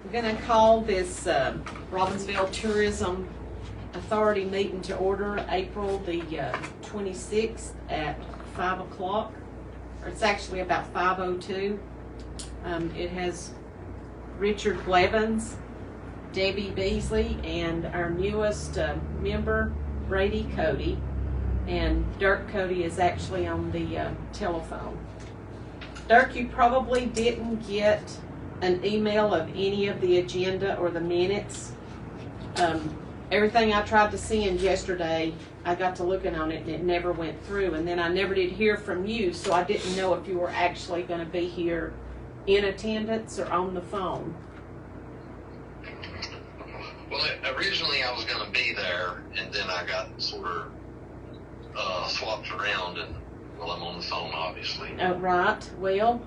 We're going to call this Robbinsville Tourism Authority meeting to order April the 26th at 5 o'clock. Or it's actually about 5:02. It has Richard Blevins, Debbie Beasley, and our newest member, Brady Cody. And Dirk Cody is actually on the telephone. Dirk, you probably didn't get an email of any of the agenda or the minutes. Everything I tried to send yesterday, I got to looking on it and it never went through. And then I never did hear from you, so I didn't know if you were actually going to be here in attendance or on the phone. Well, originally I was going to be there, and then I got sort of swapped around, and well, I'm on the phone, obviously. Oh, right. Well,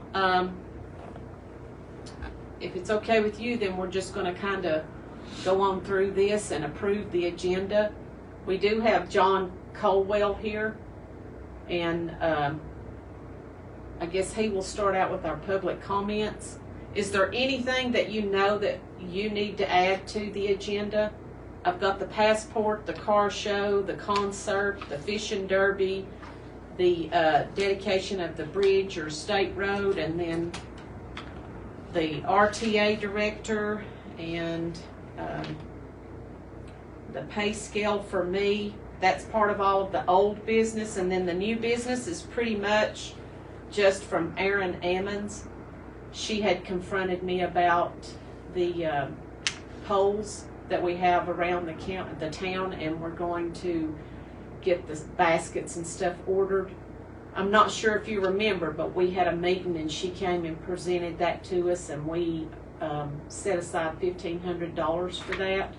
if it's okay with you, then we're just going to kind of go on through this and approve the agenda. We do have John Colwell here, and I guess he will start out with our public comments. Is there anything that you know that you need to add to the agenda? I've got the passport, the car show, the concert, the fishing derby, the dedication of the bridge or state road, and then the RTA director, and the pay scale for me. That's part of all of the old business, and then the new business is pretty much just from Erin Ammons. She had confronted me about the poles that we have around the town, and we're going to get the baskets and stuff ordered. I'm not sure if you remember, but we had a meeting and she came and presented that to us, and we set aside $1,500 for that.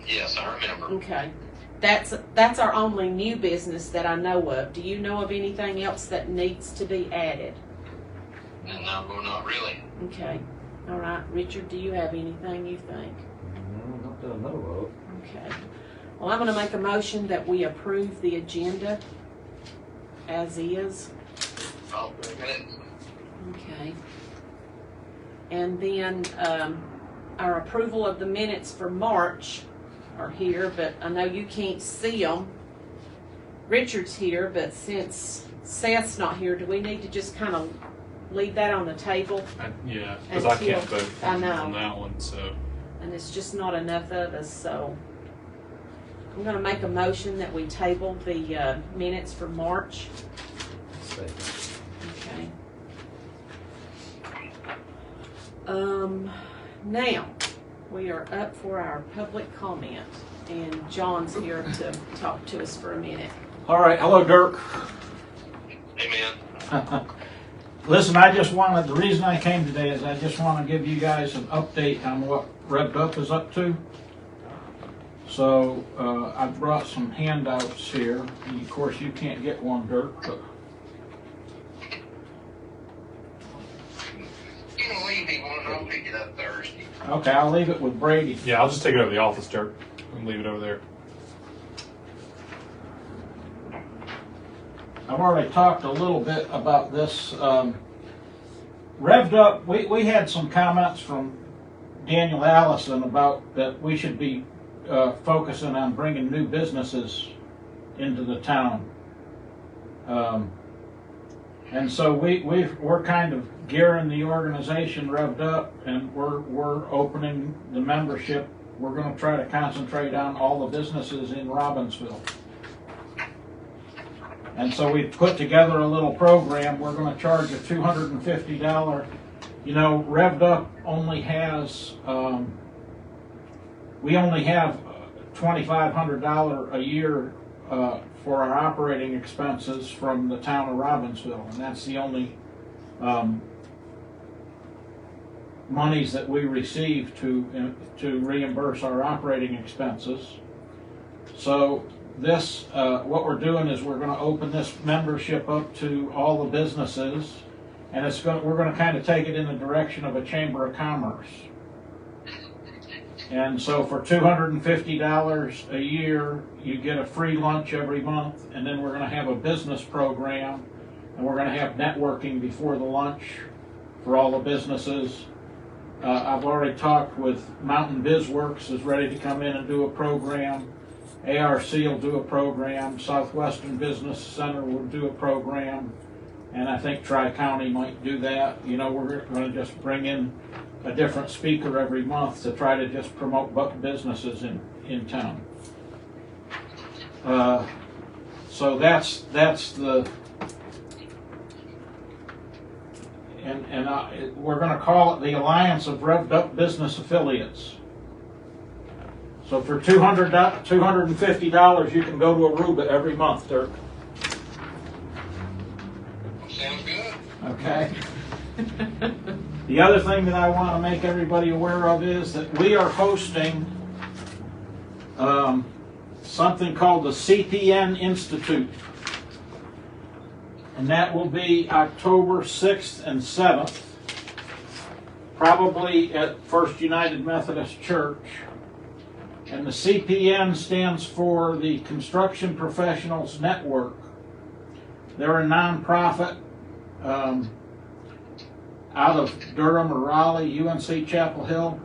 Yes, I remember. Okay. That's our only new business that I know of. Do you know of anything else that needs to be added? No, not really. Okay. All right. Richard, do you have anything you think? No, not that I know of. Okay. Well, I'm going to make a motion that we approve the agenda as is. I'll bring it. Okay. And then our approval of the minutes for March are here, but I know you can't see them. Richard's here, but since Seth's not here, do we need to just kind of leave that on the table? Yeah, because I can't vote I know. on that one, so. And it's just not enough of us, so I'm going to make a motion that we table the minutes for March. Second. Okay. Now, we are up for our public comment, and John's here to talk to us for a minute. All right, hello, Dirk. Hey, man. Listen, the reason I came today is I just want to give you guys an update on what Revved Up is up to. So, I brought some handouts here. And of course, you can't get one, Dirk, but You can leave me one, and I'll pick it up Thursday. okay, I'll leave it with Brady. Yeah, I'll just take it over to the office, Dirk, and leave it over there. I've already talked a little bit about this. Revved Up, we had some comments from Daniel Allison about that we should be focusing on bringing new businesses into the town. And so we're kind of gearing the organization Revved Up, and we're opening the membership. We're going to try to concentrate on all the businesses in Robbinsville. And so we put together a little program. We're going to charge a $250. You know, Revved Up only has, we only have $2,500 a year for our operating expenses from the town of Robbinsville, and that's the only monies that we receive to reimburse our operating expenses. So this, what we're doing is we're going to open this membership up to all the businesses, and we're going to kind of take it in the direction of a Chamber of Commerce. And so for $250 a year, you get a free lunch every month, and then we're going to have a business program, and we're going to have networking before the lunch for all the businesses. I've already talked with Mountain Biz Works is ready to come in and do a program. ARC will do a program. Southwestern Business Center will do a program. And I think Tri-County might do that. You know, we're going to just bring in a different speaker every month to try to just promote businesses in town. So that's the, and we're going to call it the Alliance of Revved Up Business Affiliates. So for $250, you can go to Aruba every month, Dirk. Sounds good. Okay. The other thing that I want to make everybody aware of is that we are hosting something called the Cpn Institute. And that will be October 6th and 7th, probably at First United Methodist Church. And the CPN stands for the Construction Professionals Network. They're a nonprofit out of Durham or Raleigh, UNC Chapel Hill.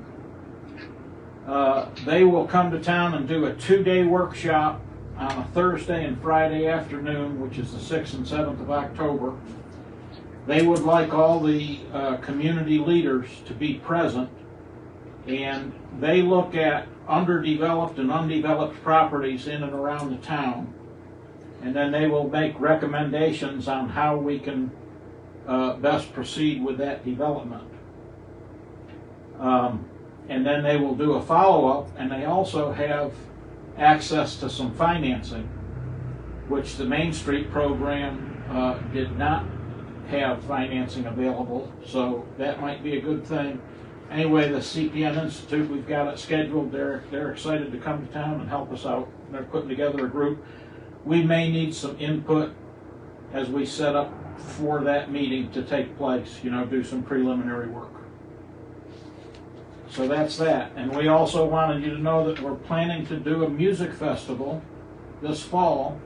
They will come to town and do a 2-day workshop on a Thursday and Friday afternoon, which is the 6th and 7th of October. They would like all the community leaders to be present, and they look at underdeveloped and undeveloped properties in and around the town, and then they will make recommendations on how we can best proceed with that development. And then they will do a follow-up, and they also have access to some financing, which the Main Street program did not have financing available, so that might be a good thing. Anyway, the CPN Institute, we've got it scheduled. They're excited to come to town and help us out. They're putting together a group. We may need some input as we set up for that meeting to take place, you know, do some preliminary work. So that's that. And we also wanted you to know that we're planning to do a music festival this fall.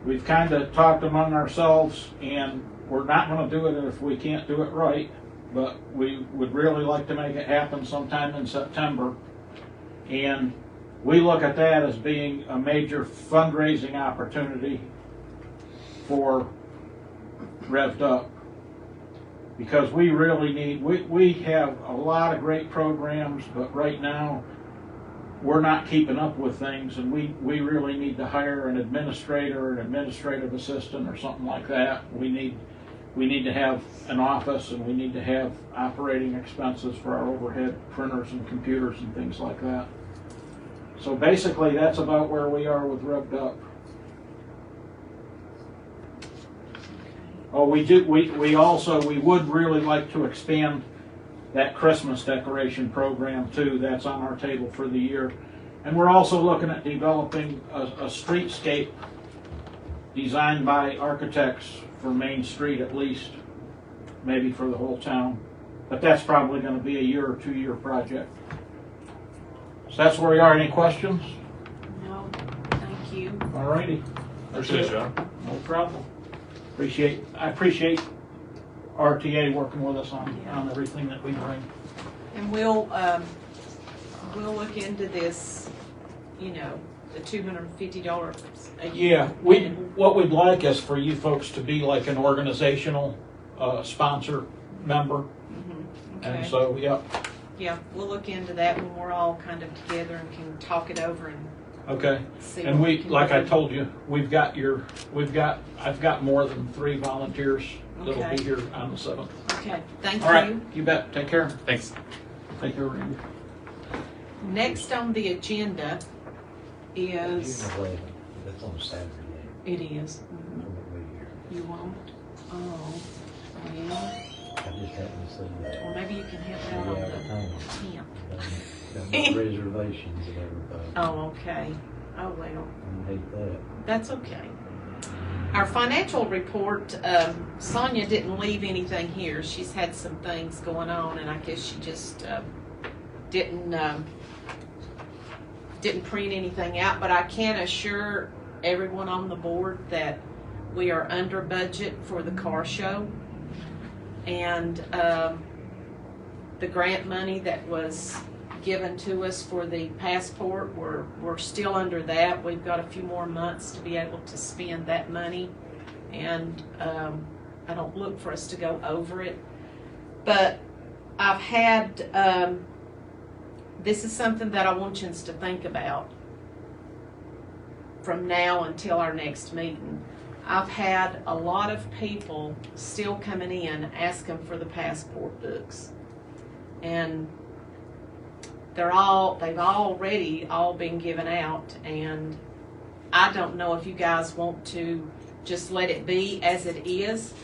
We've kind of talked among ourselves, and we're not going to do it if we can't do it right, but we would really like to make it happen sometime in September. And we look at that as being a major fundraising opportunity for Revved Up, because we really need, we have a lot of great programs, but right now we're not keeping up with things, and we really need to hire an administrator, an administrative assistant, or something like that. We need to have an office, and we need to have operating expenses for our overhead printers and computers and things like that. So basically, that's about where we are with Revved Up. Oh, we would really like to expand that Christmas decoration program too. That's on our table for the year. And we're also looking at developing a streetscape designed by architects for Main Street, at least, maybe for the whole town. But that's probably going to be a 1 or 2 year project. So that's where we are. Any questions? No, thank you. All righty. Appreciate it, John. No problem. I appreciate RTA working with us on everything that we bring. And we'll look into this, you know, the $250 a year. Yeah, what we'd like is for you folks to be like an organizational sponsor member. Mm-hmm. Okay. And so, Yeah, we'll look into that when we're all kind of together and can talk it over and okay. see. And what we, can like do. I told you, I've got more than 3 volunteers that'll Okay. be here on the 7th. Okay, thank All right, you. you bet. Take care. Thanks. Take care, Randy. Next on the agenda is, That's on Saturday. it is, I won't be here. you won't? Oh, well, I just happened to see that. or maybe you can have that on Yeah, the I 10th. Done reservations and everything. Oh, okay. Oh, well, I hate that. that's okay. Our financial report, Sonia didn't leave anything here. She's had some things going on, and I guess she just didn't print anything out. But I can assure everyone on the board that we are under budget for the car show, and the grant money that was given to us for the passport, we're still under that. We've got a few more months to be able to spend that money, and I don't look for us to go over it. But I've had, this is something that I want you to think about from now until our next meeting. I've had a lot of people still coming in asking for the passport books, and they've already all been given out, and I don't know if you guys want to just let it be as it is,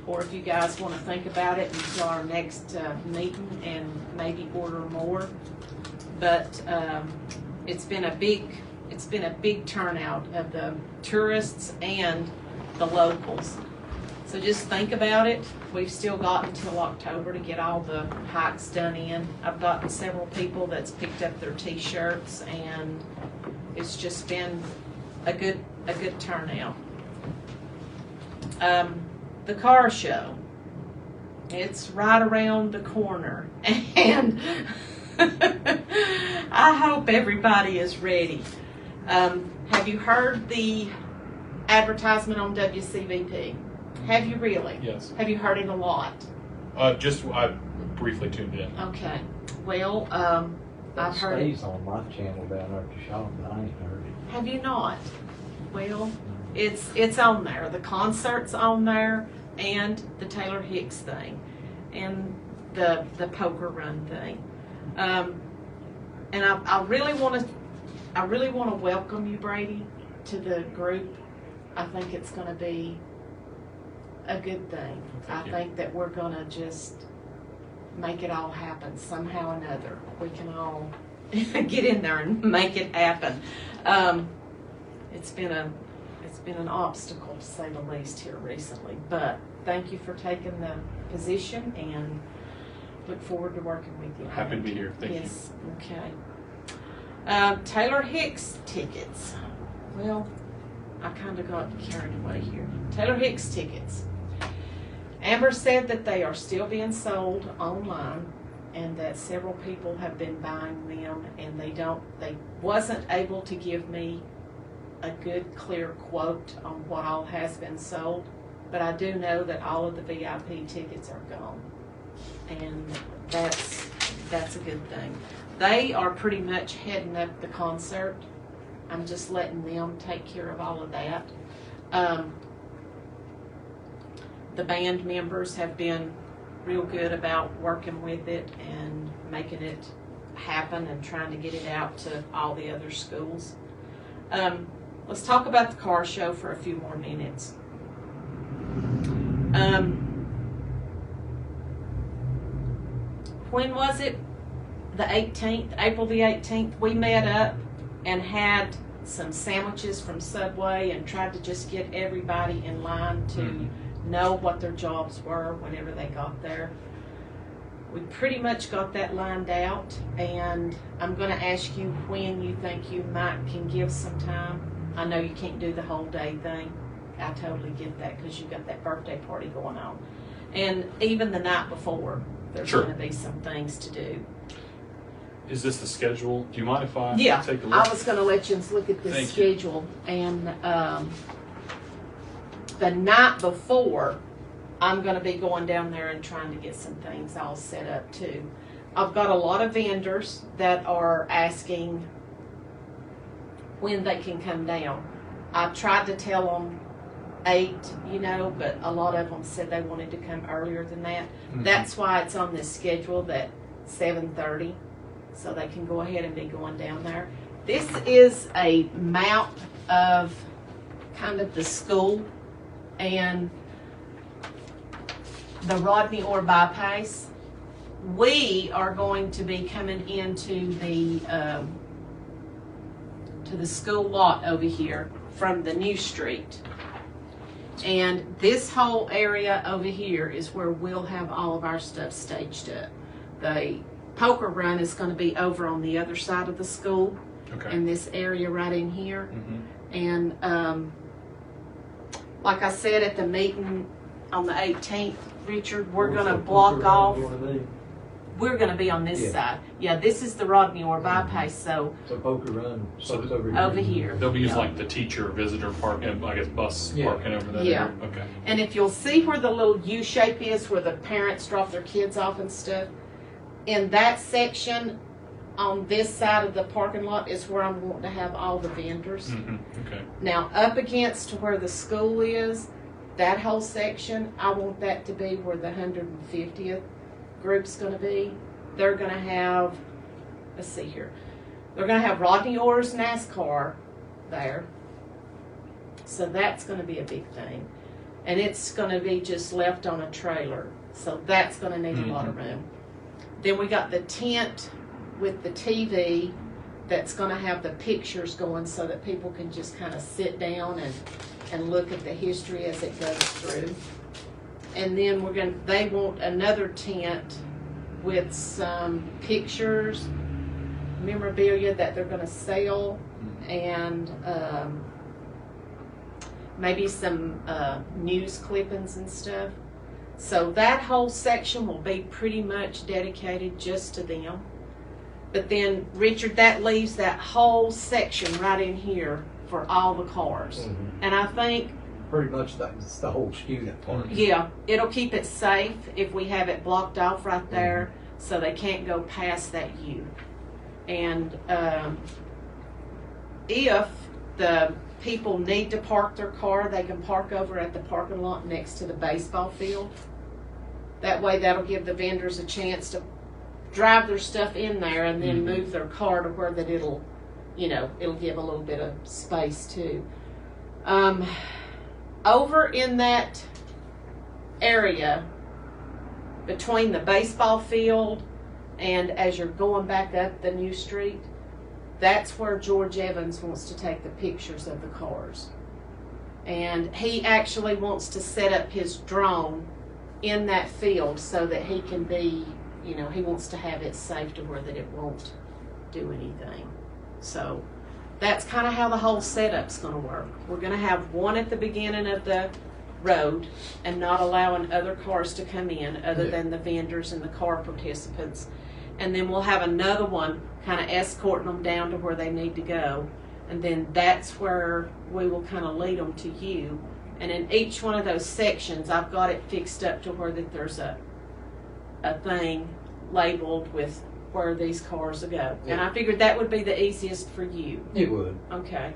or if you guys want to think about it until our next meeting and maybe order more. But it's been a big turnout of the tourists and the locals. So just think about it. We've still got until October to get all the hikes done in. I've gotten several people that's picked up their t-shirts, and it's just been a good turnout. The car show, it's right around the corner, and I hope everybody is ready. Have you heard the advertisement on WCVP? Have you really? Yes. Have you heard it a lot? I briefly tuned in. Okay. Well, That I've heard it. stays on my channel down there at the shop, but I ain't heard it. Have you not? Well, it's on there. The concert's on there, and the Taylor Hicks thing, and the poker run thing. And I really want to welcome you, Brady, to the group. I think it's going to be a good thing. Thank you. I think that we're going to just make it all happen somehow or another. We can all get in there and make it happen. It's been an obstacle, to say the least, here recently. But thank you for taking the position, and look forward to working with you. Happy to be here. Thank you. Yes. Okay. Taylor Hicks tickets. Well, I kind of got carried away here. Taylor Hicks tickets. Amber said that they are still being sold online, and that several people have been buying them, and they wasn't able to give me a good, clear quote on what all has been sold, but I do know that all of the VIP tickets are gone, and that's a good thing. They are pretty much heading up the concert. I'm just letting them take care of all of that. The band members have been real good about working with it and making it happen and trying to get it out to all the other schools. Let's talk about the car show for a few more minutes. When was it? The 18th, April the 18th, we met up and had some sandwiches from Subway and tried to just get everybody in line to know what their jobs were whenever they got there. We pretty much got that lined out, and I'm going to ask you when you think you can give some time. I know you can't do the whole day thing. I totally get that because you've got that birthday party going on. And even the night before, there's Sure. going to be some things to do. Is this the schedule? Do you mind if I Yeah, take a look? I was going to let you look at this Thank you. schedule. And the night before, I'm going to be going down there and trying to get some things all set up too. I've got a lot of vendors that are asking when they can come down. I tried to tell them 8, but a lot of them said they wanted to come earlier than that. Mhm. That's why it's on this schedule that 7:30, so they can go ahead and be going down there. This is a map of kind of the school and the Rodney Orr bypass. We are going to be coming into the to the school lot over here from the new street. And this whole area over here is where we'll have all of our stuff staged up. The poker run is going to be over on the other side of the school, Okay. in this area right in here. Mhm. And like I said at the meeting on the 18th, Richard, we're going to block off we're gonna be on this Yeah. side. Yeah, this is the Rodney Orr bypass, so So Poker Run So starts over here. over here. They'll be using Yeah. like the teacher visitor parking, I guess bus Yeah. parking over that Yeah. area. Okay. And if you'll see where the little U shape is, where the parents drop their kids off and stuff, in that section on this side of the parking lot is where I'm wanting to have all the vendors. Mm-hmm. Okay. Now, up against where the school is, that whole section, I want that to be where the 150th group's going to be. They're going to have, let's see here, they're going to have Rodney Orr's NASCAR there. So that's going to be a big thing. And it's going to be just left on a trailer. So that's going to need a lot of room. Then we got the tent with the TV that's going to have the pictures going so that people can just kind of sit down and look at the history as it goes through. And then they want another tent with some pictures, memorabilia that they're going to sell, and maybe some news clippings and stuff. So that whole section will be pretty much dedicated just to them. But then, Richard, that leaves that whole section right in here for all the cars. Mm-hmm. And I think, Pretty much that's the whole student part. yeah, it'll keep it safe if we have it blocked off right there so they can't go past that U. And if the people need to park their car, they can park over at the parking lot next to the baseball field. That way that'll give the vendors a chance to drive their stuff in there and then move their car to where that it'll give a little bit of space too. Over in that area between the baseball field and as you're going back up the new street, that's where George Evans wants to take the pictures of the cars. And he actually wants to set up his drone in that field so that he can be, he wants to have it safe to where that it won't do anything. So that's kind of how the whole setup's going to work. We're going to have one at the beginning of the road and not allowing other cars to come in other than the vendors and the car participants. And then we'll have another one kind of escorting them down to where they need to go. And then that's where we will kind of lead them to you. And in each one of those sections, I've got it fixed up to where that there's a thing labeled with where these cars will go. And I figured that would be the easiest for you. It would. Okay.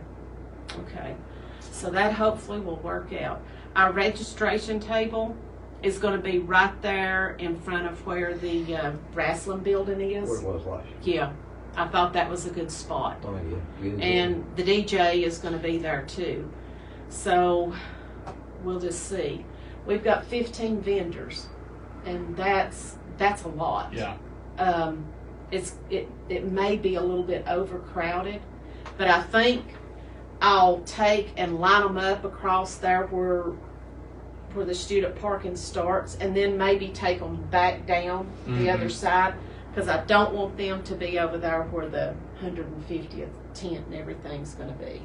So that hopefully will work out. Our registration table is going to be right there in front of where the wrestling building is. Where it was last year. Yeah. I thought that was a good spot. Oh, yeah. Good. And the DJ is going to be there too. So we'll just see. We've got 15 vendors, and that's a lot. Yeah. It may be a little bit overcrowded, but I think I'll take and line them up across there where the student parking starts, and then maybe take them back down the other side, because I don't want them to be over there where the 150th tent and everything's going to be.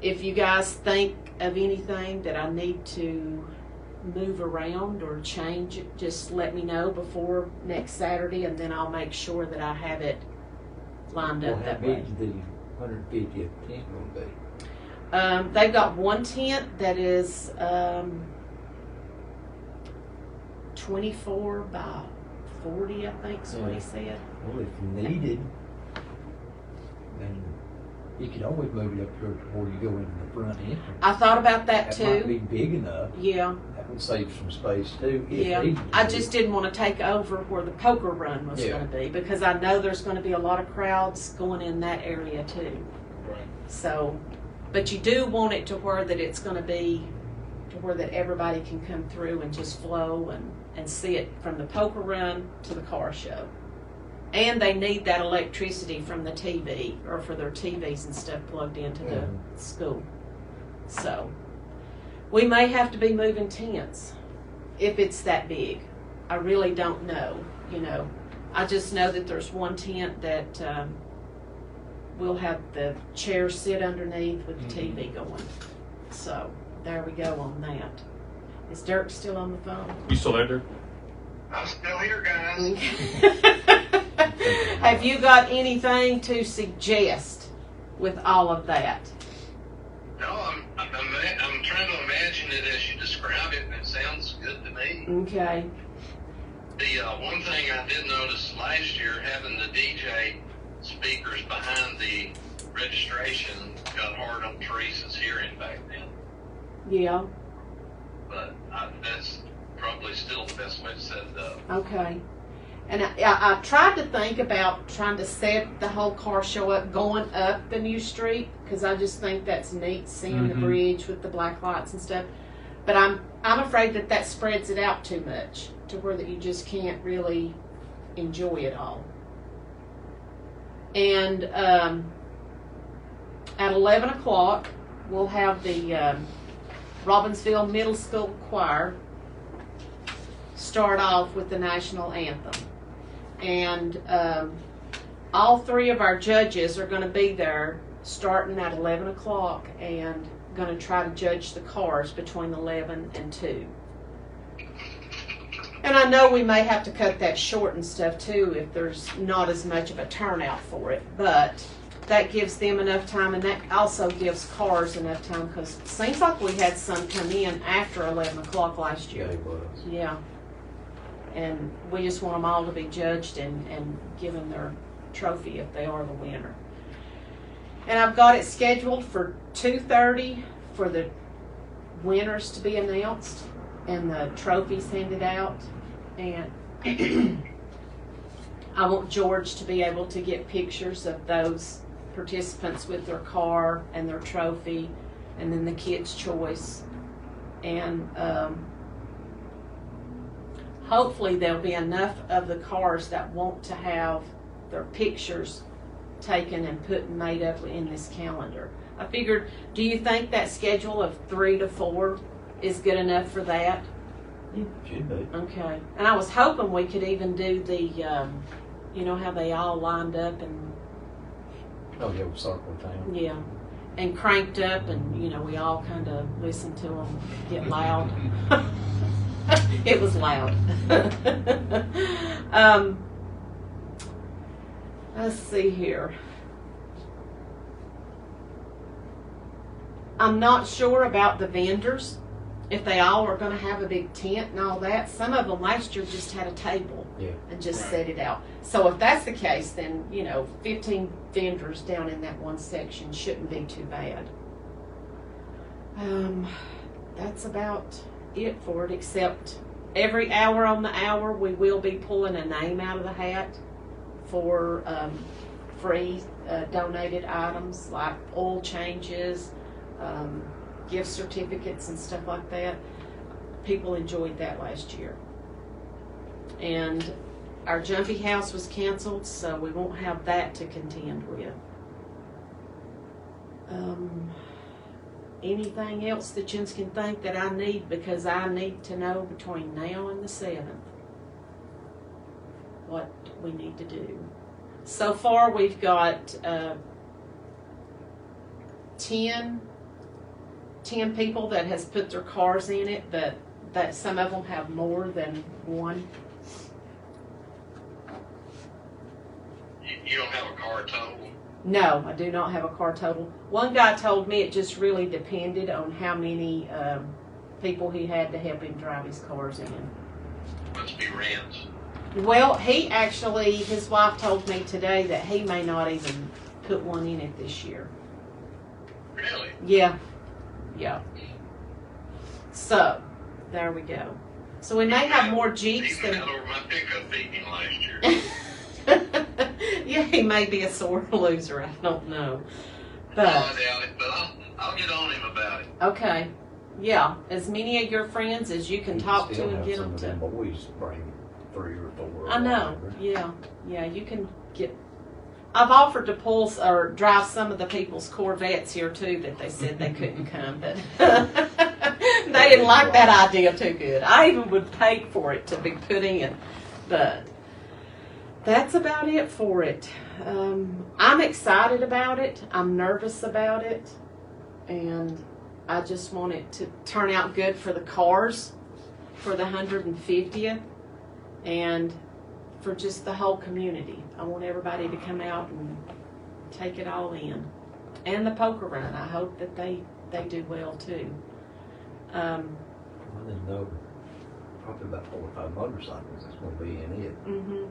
If you guys think of anything that I need to move around or change, just let me know before next Saturday, and then I'll make sure that I have it lined up that way. How big the 150th tent will be? They've got one tent that is 24 by 40, I think is what he said. Well, if needed, then you can always move it up here before you go into the front entrance. I thought about that That might too. be big enough. Yeah, That would save some space too. if yeah. needed. I just didn't want to take over where the poker run was Yeah. going to be, because I know there's going to be a lot of crowds going in that area too. Right. So, but you do want it to where that it's going to be to where that everybody can come through and just flow and see it from the poker run to the car show. And they need that electricity from the TV, or for their TVs and stuff plugged into the school. So we may have to be moving tents if it's that big. I really don't know, I just know that there's one tent that we'll have the chairs sit underneath with the TV going. So there we go on that. Is Dirk still on the phone? You still there, Dirk? I'm still here, guys. Have you got anything to suggest with all of that? No, I'm trying to imagine it as you describe it, and it sounds good to me. Okay. The one thing I did notice last year, having the DJ speakers behind the registration got hard on Teresa's hearing back then. Yeah. But that's probably still the best way to set it up. Okay. And I tried to think about trying to set the whole car show up going up the new street, because I just think that's neat, seeing the bridge with the black lights and stuff. But I'm afraid that spreads it out too much to where that you just can't really enjoy it all. And at 11 o'clock, we'll have the Robbinsville Middle School Choir start off with the National Anthem. And all three of our judges are going to be there starting at 11 o'clock and going to try to judge the cars between 11 and 2. And I know we may have to cut that short and stuff too if there's not as much of a turnout for it, but that gives them enough time, and that also gives cars enough time, because it seems like we had some come in after 11 o'clock last year. Yeah, it was. Yeah. And we just want them all to be judged and given their trophy if they are the winner. And I've got it scheduled for 2:30 for the winners to be announced and the trophies handed out. And I want George to be able to get pictures of those participants with their car and their trophy, and then the kids' choice. And hopefully there'll be enough of the cars that want to have their pictures taken and made up in this calendar. I figured, do you think that schedule of 3 to 4 is good enough for that? Yeah, should be. Okay. And I was hoping we could even do the, you know how they all lined up and, Oh, yeah, circle town. yeah, and cranked up, and, you know, we all kind of listened to them get loud. It was loud. Let's see here. I'm not sure about the vendors, if they all are going to have a big tent and all that. Some of them last year just had a table and just set it out. So if that's the case, then, you know, 15 vendors down in that one section shouldn't be too bad. That's about it for it, except every hour on the hour we will be pulling a name out of the hat for free donated items like oil changes, gift certificates and stuff like that. People enjoyed that last year. And our Jumpy House was canceled, so we won't have that to contend with. Anything else that you can think that I need, because I need to know between now and the 7th what we need to do. So far we've got 10 people that has put their cars in it, but that some of them have more than one. You don't have a car total? No, I do not have a car total. One guy told me it just really depended on how many people he had to help him drive his cars in. Must be rents. Well, his wife told me today that he may not even put one in it this year. Really? Yeah. So, there we go. So we may have more Jeeps He than... got over my pickup beating last year. Yeah, he may be a sore loser. I don't know. No, I But, doubt it, but I'll get on him about it. okay. Yeah, as many of your friends as you can talk to and get them to... Some of them boys bring 3 or 4. I know. Yeah, you can get... I've offered to pull or drive some of the people's Corvettes here too that they said they couldn't come, but they didn't like that idea too good. I even would pay for it to be put in, but that's about it for it. I'm excited about it. I'm nervous about it, and I just want it to turn out good for the cars for the 150th. and for just the whole community. I want everybody to come out and take it all in. And the poker run, I hope that they do well too. I didn't know, probably about 4 or 5 motorcycles that's going to be in it. Mm-hmm.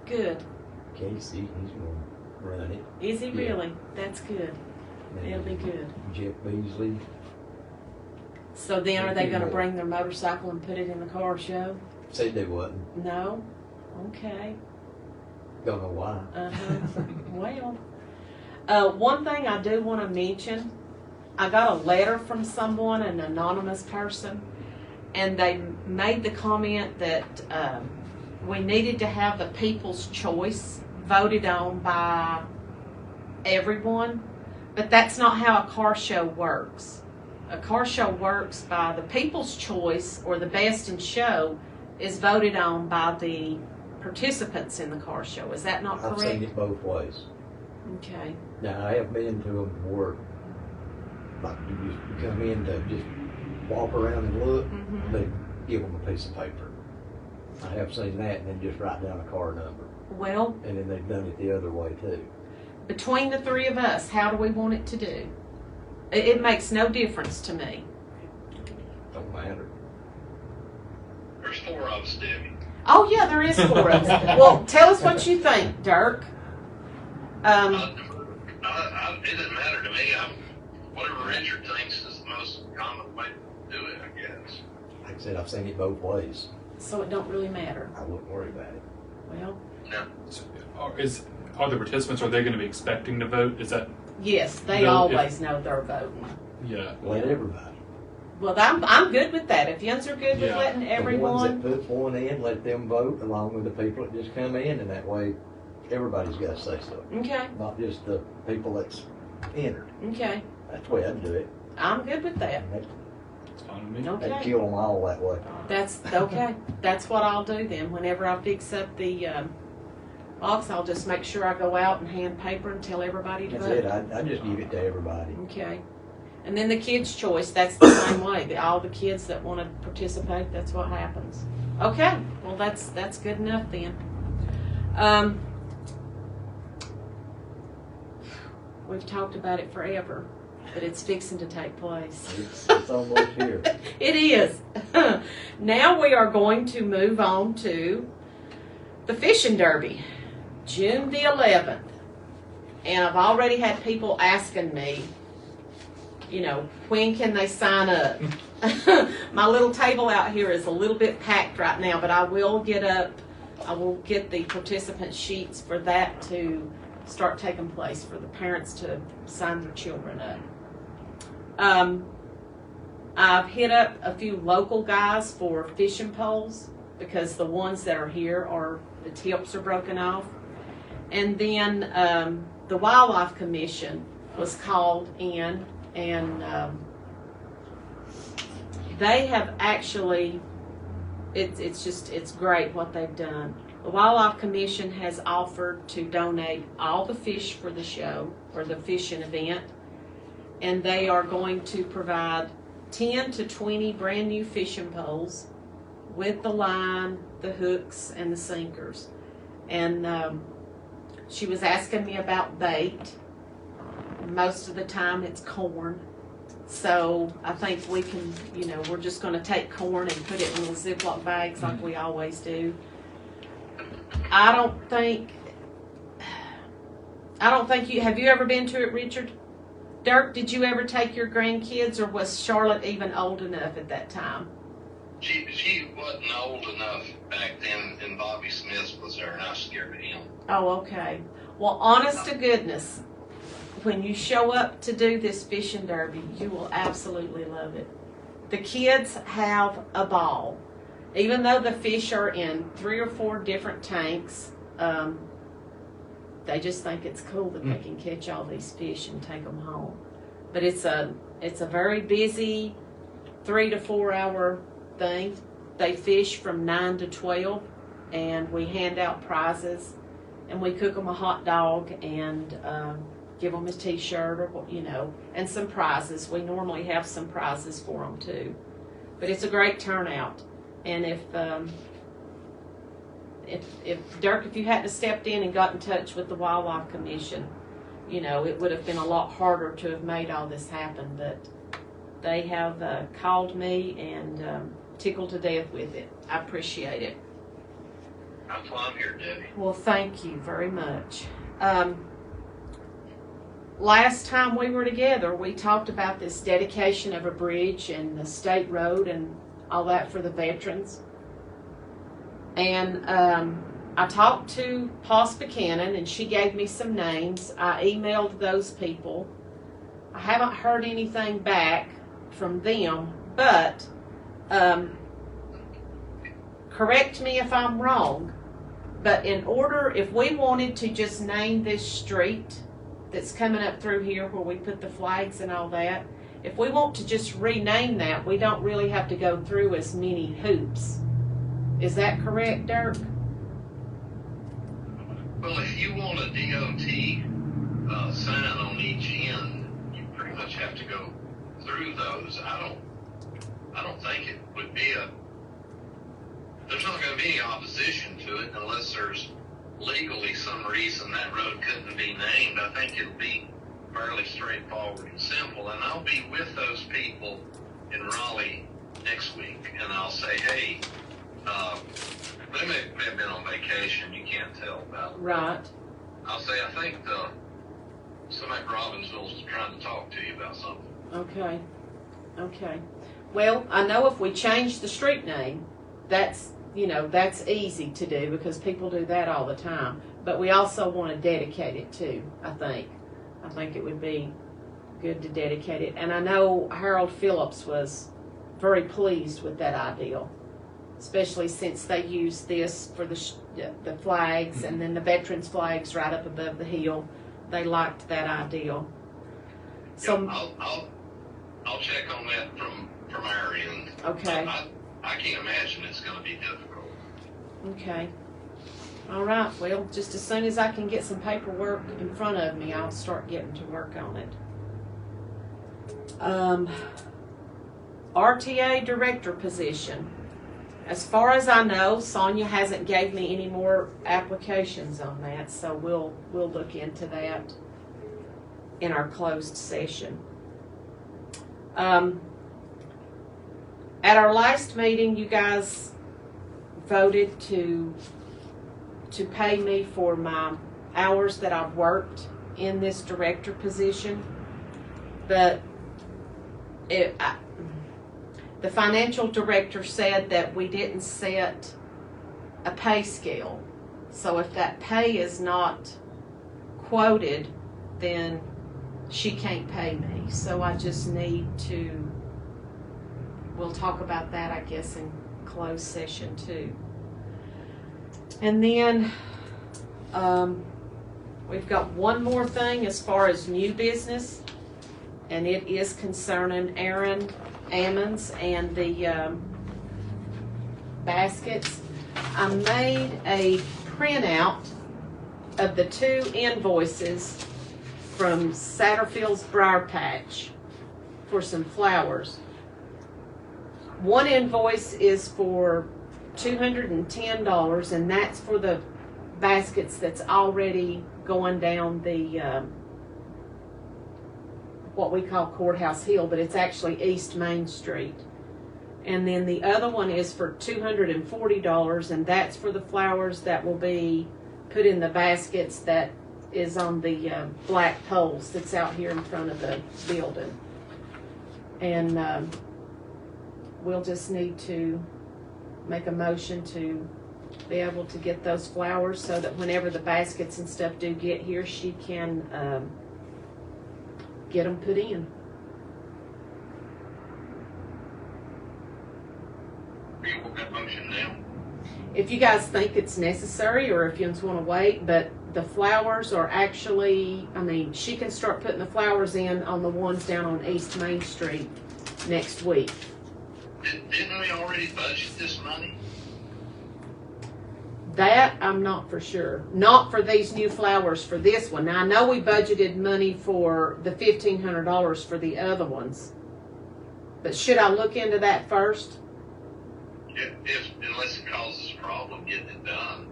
Good. Casey, he's going to run it. Is he Yeah. really? That's good. And It'll be good. Jeff Beasley. So then are they going to bring their motorcycle and put it in the car show? Said they wasn't. No? Okay. Don't know why. Well, one thing I do want to mention, I got a letter from someone, an anonymous person, and they made the comment that we needed to have the people's choice voted on by everyone, but that's not how a car show works. A car show works by the people's choice, or the best in show is voted on by the participants in the car show. Is that not correct? I've seen it both ways. Okay. Now, I have been to them where, like, you just come in to just walk around and look, Mhm. they give them a piece of paper. I have seen that, and then just write down a car number. Well, And then they've done it the other way, too. between the three of us, how do we want it to do? It makes no difference to me. Don't matter. There's 4 of us, Debbie. Oh yeah, there is 4 of us. Well, tell us what you think, Dirk. It doesn't matter to me. Whatever Richard thinks is the most common way to do it, I guess. Like I said, I've seen it both ways. So it don't really matter. I wouldn't worry about it. Well, No. So, are the participants, are they going to be expecting to vote? Is that, yes, they No, always know they're voting. yeah. Let everybody. Well, I'm good with that. If yous are good with Yeah. letting The ones everyone, that put one in, let them vote along with the people that just come in, and that way everybody's got to say so. okay, Not just the people that's entered. okay, That's the way I'd do it. I'm good with that. And It's fine with me. They'd Okay, kill them all that way. that's okay. That's what I'll do then. Whenever I fix up the box, I'll just make sure I go out and hand paper and tell everybody to That's vote. it. I just give it to everybody. Okay. And then the kids' choice, that's the same way. All the kids that want to participate, that's what happens. Okay. Well, that's good enough then. We've talked about it forever, but it's fixing to take place. It's almost here. It is. Now we are going to move on to the fishing derby, June the 11th. And I've already had people asking me, you know, when can they sign up? My little table out here is a little bit packed right now, but I will get the participant sheets for that to start taking place, for the parents to sign their children up. I've hit up a few local guys for fishing poles, because the ones that are here the tips are broken off. And then the Wildlife Commission was called in, and they have actually, it's great what they've done. The Wildlife Commission has offered to donate all the fish for the show, or the fishing event, and they are going to provide 10 to 20 brand new fishing poles with the line, the hooks, and the sinkers. And she was asking me about bait. Most of the time it's corn. So I think we can, we're just going to take corn and put it in little Ziploc bags like we always do. I don't think have you ever been to it, Richard? Dirk, did you ever take your grandkids, or was Charlotte even old enough at that time? She wasn't old enough back then, and Bobby Smith was there, and I was scared of him. Oh, okay. Well, honest to goodness, when you show up to do this fishing derby, you will absolutely love it. The kids have a ball. Even though the fish are in 3 or 4 different tanks, they just think it's cool that they can catch all these fish and take them home. But it's a very busy 3 to 4 hour thing. They fish from 9 to 12, and we hand out prizes, and we cook them a hot dog and give them a t-shirt, or and some prizes. We normally have some prizes for them too. But it's a great turnout. And if if Dirk, if you hadn't stepped in and got in touch with the Wildlife Commission, you know, it would have been a lot harder to have made all this happen. But they have called me and tickled to death with it. I appreciate it. That's why I'm here, Debbie. Well, thank you very much. Last time we were together, we talked about this dedication of a bridge and the state road and all that for the veterans. And I talked to Paul Buchanan, and she gave me some names. I emailed those people. I haven't heard anything back from them, but correct me if I'm wrong, but in order, if we wanted to just name this street that's coming up through here where we put the flags and all that, if we want to just rename that, we don't really have to go through as many hoops. Is that correct, Dirk? Well, if you want a DOT sign on each end, you pretty much have to go through those. I don't think it would be there's not going to be any opposition to it unless there's legally some reason that road couldn't be named. I think it'll be fairly straightforward and simple, and I'll be with those people in Raleigh next week, and I'll say, hey, they may have been on vacation, you can't tell about it. Right. I'll say, I think somebody from Robbinsville is trying to talk to you about something. Okay. Okay. Well, I know if we change the street name, that's, you know, that's easy to do because people do that all the time. But we also want to dedicate it too, I think. I think it would be good to dedicate it. And I know Harold Phillips was very pleased with that idea, especially since they used this for the flags and then the veterans flags right up above the hill. They liked that idea. So yeah, I'll check on that from our end. Okay. I can't imagine it's going to be difficult. Okay. All right. Well, just as soon as I can get some paperwork in front of me, I'll start getting to work on it. RTA director position. As far as I know, Sonia hasn't gave me any more applications on that, so we'll look into that in our closed session. At our last meeting, you guys voted to pay me for my hours that I've worked in this director position, but the financial director said that we didn't set a pay scale. So if that pay is not quoted, then she can't pay me. So I just need to, we'll talk about that, I guess, in closed session too. And then we've got one more thing as far as new business, and it is concerning Aaron Ammons and the baskets. I made a printout of the 2 invoices from Satterfield's Briar Patch for some flowers. One invoice is for $210, and that's for the baskets that's already going down the what we call Courthouse Hill, but it's actually East Main Street. And then the other one is for $240, and that's for the flowers that will be put in the baskets that is on the black poles that's out here in front of the building. And we'll just need to make a motion to be able to get those flowers so that whenever the baskets and stuff do get here, she can get them put in. You want that motion now? If you guys think it's necessary, or if you just want to wait, but the flowers are actually, I mean, she can start putting the flowers in on the ones down on East Main Street next week. Didn't we already budget this money? That I'm not for sure. Not for these new flowers for this one. Now I know we budgeted money for the $1,500 for the other ones. But should I look into that first? Unless it causes a problem getting it done.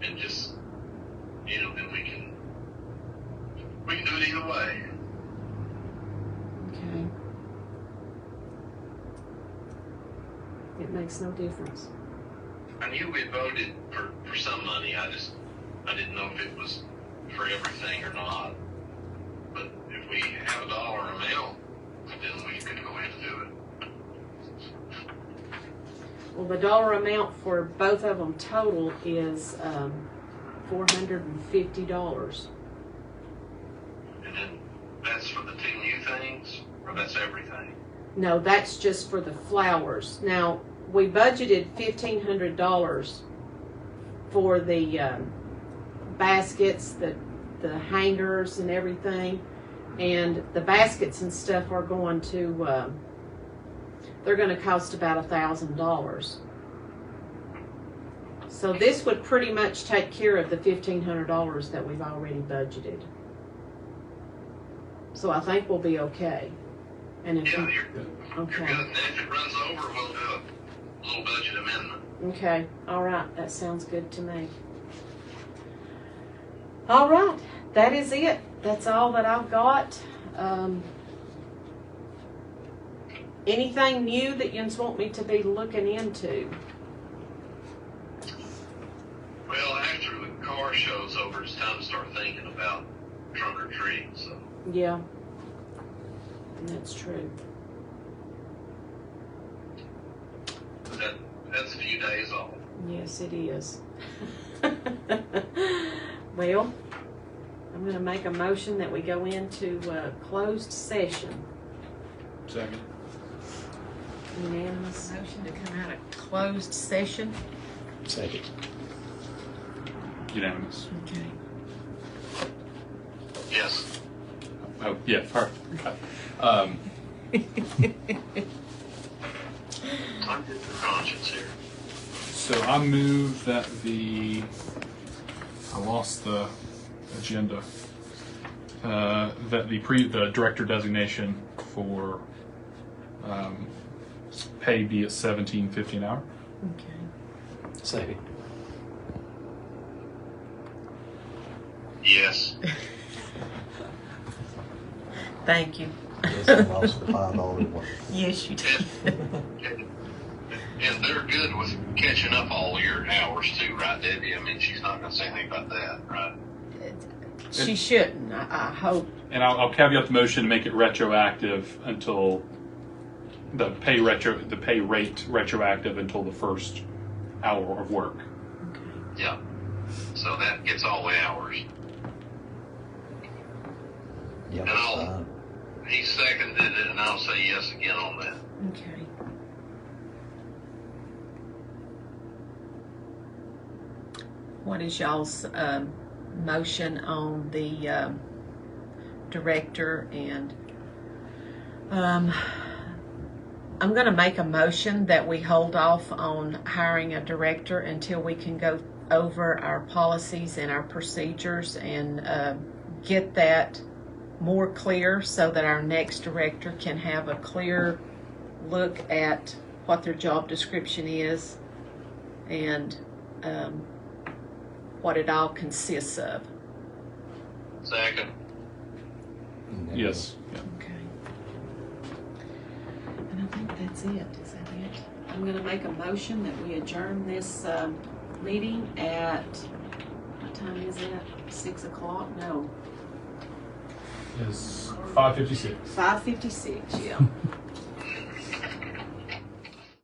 and just, then we can do it either way. Okay. It makes no difference. I knew we voted for some money. I didn't know if it was for everything or not. But if we have a dollar amount, then we can go ahead and do it. Well, the dollar amount for both of them total is $450. And then that's for the 2 new things, or that's everything? No, that's just for the flowers. Now, we budgeted $1,500 for the baskets, the hangers and everything. And the baskets and stuff are going to, they're going to cost about $1,000. So this would pretty much take care of the $1,500 that we've already budgeted. So I think we'll be okay. And if Yeah, you, you're good. okay. You're good. And if it runs over, we'll do a little budget amendment. Okay, all right, that sounds good to me. All right, that is it. That's all that I've got. Anything new that you want me to be looking into? Well, after the car show's over, it's time to start thinking about trunk or treat. So Yeah, that's true. that's a few days off. Yes, it is. Well, I'm going to make a motion that we go into closed session. Second. Unanimous motion to come out of closed session. Second. Unanimous. Okay. Yes. Oh, yeah, perfect. I'm good for conscience here. So I move that I lost the agenda. That the director designation for pay be at $17.50 an hour. Okay. Second. Yes. Thank you. Yes, I lost the $5 Yes, you did. And they're good with catching up all your hours too, right, Debbie? I mean, she's not going to say anything about that, right? She shouldn't, I hope. And I'll caveat the motion to make it retroactive until the pay rate retroactive until the first hour of work. Yeah. So that gets all the hours. Yeah, And he seconded it, and I'll say yes again on that. Okay. What is y'all's motion on the director? And I'm going to make a motion that we hold off on hiring a director until we can go over our policies and our procedures and get that more clear so that our next director can have a clear look at what their job description is and what it all consists of. Second. Yes. Yeah. Okay. And I think that's it. Is that it? I'm going to make a motion that we adjourn this meeting at, what time is it? 6 o'clock? No. Is 5:56. 5:56, yeah.